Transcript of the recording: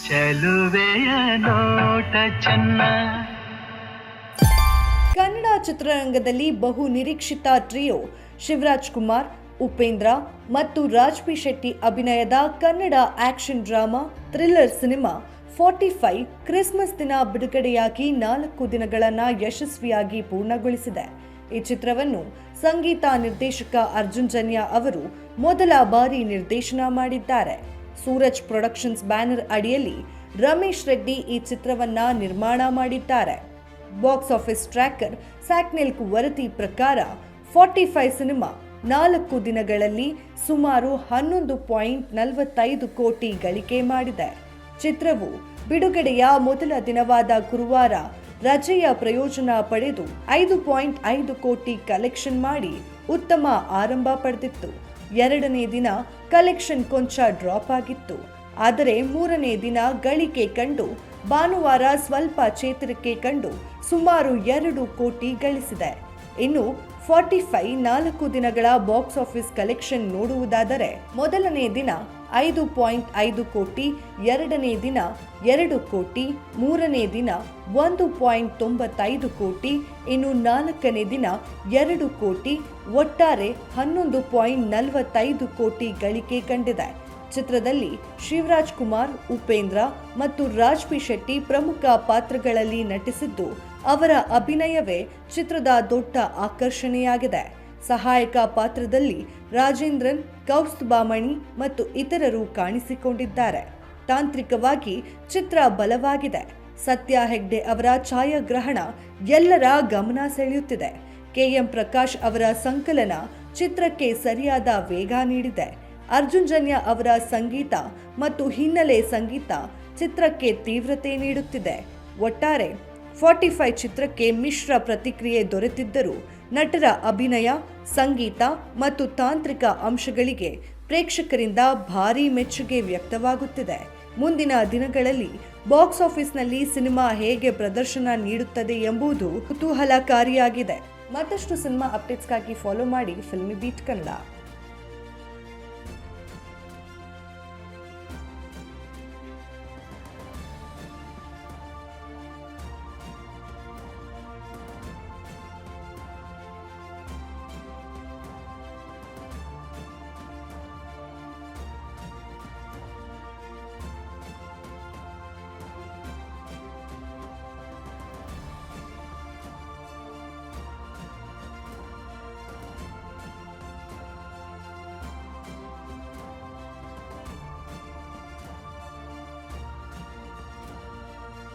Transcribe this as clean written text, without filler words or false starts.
ಚೆಲುವೆಯ ನೋಟ ಚೆನ್ನ. ಕನ್ನಡ ಚಿತ್ರರಂಗದಲ್ಲಿ ಬಹು ನಿರೀಕ್ಷಿತ ಟ್ರಿಯೋ ಶಿವರಾಜ್ ಕುಮಾರ್, ಉಪೇಂದ್ರ ಮತ್ತು ರಾಜ್ಬಿ ಶೆಟ್ಟಿ ಅಭಿನಯದ Kannada action drama thriller cinema 45 Christmas ದಿನ ಬಿಡುಗಡೆಯಾಗಿ 4 ದಿನಗಳನ್ನು ಯಶಸ್ವಿಯಾಗಿ ಪೂರ್ಣಗೊಳಿಸಿದೆ. ಈ ಚಿತ್ರವನ್ನು ಸಂಗೀತ ನಿರ್ದೇಶಕ ಅರ್ಜುನ್ ಜನ್ಯ ಅವರು ಮೊದಲ ಬಾರಿ ನಿರ್ದೇಶನ ಮಾಡಿದ್ದಾರೆ. ಸೂರಜ್ ಪ್ರೊಡಕ್ಷನ್ಸ್ ಬ್ಯಾನರ್ ಅಡಿಯಲ್ಲಿ ರಮೇಶ್ ರೆಡ್ಡಿ ಈ ಚಿತ್ರವನ್ನ ನಿರ್ಮಾಣ ಮಾಡಿದ್ದಾರೆ. ಬಾಕ್ಸ್ ಆಫೀಸ್ ಟ್ರ್ಯಾಕರ್ ಸ್ಯಾಕ್ನೆಲ್ಕ್ ವರದಿ ಪ್ರಕಾರ 45 ಸಿನಿಮಾ 4 ದಿನಗಳಲ್ಲಿ ಸುಮಾರು 11.45 ಕೋಟಿ ಗಳಿಕೆ ಮಾಡಿದೆ. ಚಿತ್ರವು ಬಿಡುಗಡೆಯ ಮೊದಲ ದಿನವಾದ ಗುರುವಾರ ರಜೆಯ ಪ್ರಯೋಜನ ಪಡೆದು 5.5 ಕೋಟಿ ಕಲೆಕ್ಷನ್ ಮಾಡಿ ಉತ್ತಮ ಆರಂಭ ಪಡೆದಿತ್ತು. ಎರಡನೇ ದಿನ ಕಲೆಕ್ಷನ್ ಕೊಂಚ ಡ್ರಾಪ್ ಆಗಿತ್ತು. ಆದರೆ ಮೂರನೇ ದಿನ ಗಳಿಕೆ ಕಂಡು ಭಾನುವಾರ ಸ್ವಲ್ಪ ಚೇತರಿಕೆ ಕಂಡು ಸುಮಾರು 2 ಕೋಟಿ ಗಳಿಸಿದೆ. ಇನ್ನು 45 4 ದಿನಗಳ ಬಾಕ್ಸ್ ಆಫೀಸ್ ಕಲೆಕ್ಷನ್ ನೋಡುವುದಾದರೆ ಮೊದಲನೇ ದಿನ 5.5 ಕೋಟಿ, ಎರಡನೇ ದಿನ 2 ಕೋಟಿ, ಮೂರನೇ ದಿನ 1.95 ಕೋಟಿ, ಇನ್ನು ನಾಲ್ಕನೇ ದಿನ 2 ಕೋಟಿ, ಒಟ್ಟಾರೆ 11.45 ಕೋಟಿ ಗಳಿಕೆ ಕಂಡಿದೆ. ಚಿತ್ರದಲ್ಲಿ ಶಿವರಾಜ್ ಕುಮಾರ್, ಉಪೇಂದ್ರ ಮತ್ತು ರಾಜ್ಬಿ ಶೆಟ್ಟಿ ಪ್ರಮುಖ ಪಾತ್ರಗಳಲ್ಲಿ ನಟಿಸಿದ್ದು ಅವರ ಅಭಿನಯವೇ ಚಿತ್ರದ ದೊಡ್ಡ ಆಕರ್ಷಣೆಯಾಗಿದೆ. ಸಹಾಯಕ ಪಾತ್ರದಲ್ಲಿ ರಾಜೇಂದ್ರನ್, ಕೌಸ್ತುಭಮಣಿ ಮತ್ತು ಇತರರು ಕಾಣಿಸಿಕೊಂಡಿದ್ದಾರೆ. ತಾಂತ್ರಿಕವಾಗಿ ಚಿತ್ರ ಬಲವಾಗಿದೆ. ಸತ್ಯ ಹೆಗ್ಡೆ ಅವರ ಛಾಯಾಗ್ರಹಣ ಎಲ್ಲರ ಗಮನ ಸೆಳೆಯುತ್ತಿದೆ. KM ಪ್ರಕಾಶ್ ಅವರ ಸಂಕಲನ ಚಿತ್ರಕ್ಕೆ ಸರಿಯಾದ ವೇಗ ನೀಡಿದೆ. ಅರ್ಜುನ್ ಜನ್ಯ ಅವರ ಸಂಗೀತ ಮತ್ತು ಹಿನ್ನೆಲೆ ಸಂಗೀತ ಚಿತ್ರಕ್ಕೆ ತೀವ್ರತೆ ನೀಡುತ್ತಿದೆ. ಒಟ್ಟಾರೆ 45 ಚಿತ್ರಕ್ಕೆ ಮಿಶ್ರ ಪ್ರತಿಕ್ರಿಯೆ ದೊರೆತಿದ್ದರೂ ನಟರ ಅಭಿನಯ, ಸಂಗೀತ ಮತ್ತು ತಾಂತ್ರಿಕ ಅಂಶಗಳಿಗೆ ಪ್ರೇಕ್ಷಕರಿಂದ ಭಾರೀ ಮೆಚ್ಚುಗೆ ವ್ಯಕ್ತವಾಗುತ್ತಿದೆ. ಮುಂದಿನ ದಿನಗಳಲ್ಲಿ ಬಾಕ್ಸ್ ಆಫೀಸ್ನಲ್ಲಿ ಸಿನಿಮಾ ಹೇಗೆ ಪ್ರದರ್ಶನ ನೀಡುತ್ತದೆ ಎಂಬುದು ಕುತೂಹಲಕಾರಿಯಾಗಿದೆ. ಮತ್ತಷ್ಟು ಸಿನಿಮಾ ಅಪ್ಡೇಟ್ಸ್ಗಾಗಿ ಫಾಲೋ ಮಾಡಿ ಫಿಲ್ಮಿ ಬೀಟ್ ಕನ್ನಡ.